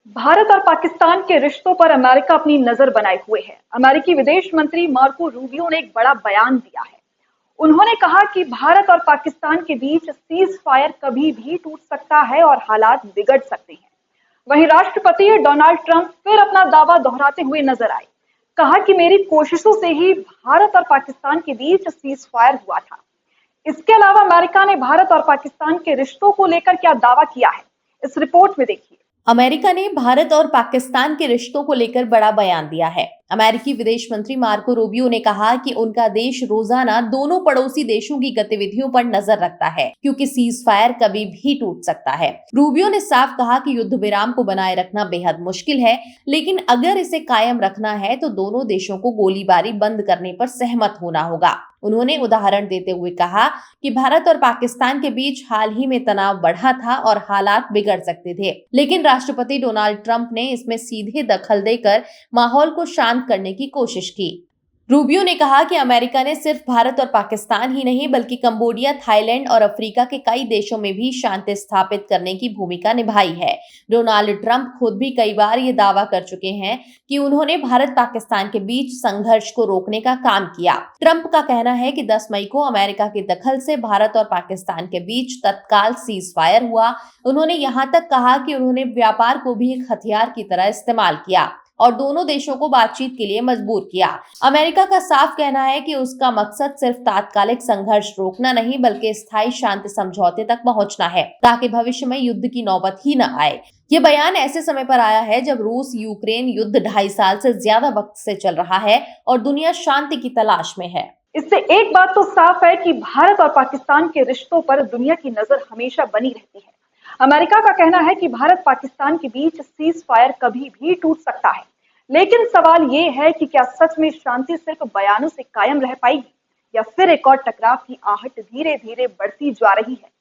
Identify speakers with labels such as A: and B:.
A: भारत और पाकिस्तान के रिश्तों पर अमेरिका अपनी नजर बनाए हुए है। अमेरिकी विदेश मंत्री मार्को रूबियो ने एक बड़ा बयान दिया है। उन्होंने कहा कि भारत और पाकिस्तान के बीच सीज फायर कभी भी टूट सकता है और हालात बिगड़ सकते हैं। वहीं राष्ट्रपति डोनाल्ड ट्रंप फिर अपना दावा दोहराते हुए नजर आए। कहा कि मेरी कोशिशों से ही भारत और पाकिस्तान के बीच सीज फायर हुआ था। इसके अलावा अमेरिका ने भारत और पाकिस्तान के रिश्तों को लेकर क्या दावा किया है, इस रिपोर्ट में देखिए।
B: अमेरिका ने भारत और पाकिस्तान के रिश्तों को लेकर बड़ा बयान दिया है। अमेरिकी विदेश मंत्री मार्को रूबियो ने कहा कि उनका देश रोजाना दोनों पड़ोसी देशों की गतिविधियों पर नजर रखता है, क्योंकि सीज फायर कभी भी टूट सकता है। रूबियो ने साफ कहा कि युद्ध विराम को बनाए रखना बेहद मुश्किल है, लेकिन अगर इसे कायम रखना है तो दोनों देशों को गोलीबारी बंद करने पर सहमत होना होगा। उन्होंने उदाहरण देते हुए कहा कि भारत और पाकिस्तान के बीच हाल ही में तनाव बढ़ा था और हालात बिगड़ सकते थे, लेकिन राष्ट्रपति डोनाल्ड ट्रंप ने इसमें सीधे दखल देकर माहौल को शांत करने की कोशिश की। रूबियो ने कहा कि अमेरिका ने सिर्फ भारत और पाकिस्तान ही नहीं बल्कि कंबोडिया, थाईलैंड और अफ्रीका के कई देशों में भी शांति स्थापित करने की भूमिका निभाई है। डोनाल्ड ट्रंप खुद भी कई बार ये दावा कर चुके हैं कि उन्होंने भारत पाकिस्तान के बीच संघर्ष को रोकने का काम किया। ट्रंप का कहना है कि 10 मई को अमेरिका के दखल से भारत और पाकिस्तान के बीच तत्काल सीज फायर हुआ। उन्होंने यहाँ तक कहा कि उन्होंने व्यापार को भी एक हथियार की तरह इस्तेमाल किया और दोनों देशों को बातचीत के लिए मजबूर किया। अमेरिका का साफ कहना है कि उसका मकसद सिर्फ तात्कालिक संघर्ष रोकना नहीं बल्कि स्थायी शांति समझौते तक पहुंचना है, ताकि भविष्य में युद्ध की नौबत ही न आए। ये बयान ऐसे समय पर आया है जब रूस यूक्रेन युद्ध 2.5 साल से ज्यादा वक्त से चल रहा है और दुनिया शांति की तलाश में है।
A: इससे एक बात तो साफ है कि भारत और पाकिस्तान के रिश्तों पर दुनिया की नजर हमेशा बनी रहती है। अमेरिका का कहना है कि भारत पाकिस्तान के बीच सीज फायर कभी भी टूट सकता है, लेकिन सवाल ये है कि क्या सच में शांति सिर्फ बयानों से कायम रह पाएगी या फिर एक और टकराव की आहट धीरे धीरे बढ़ती जा रही है।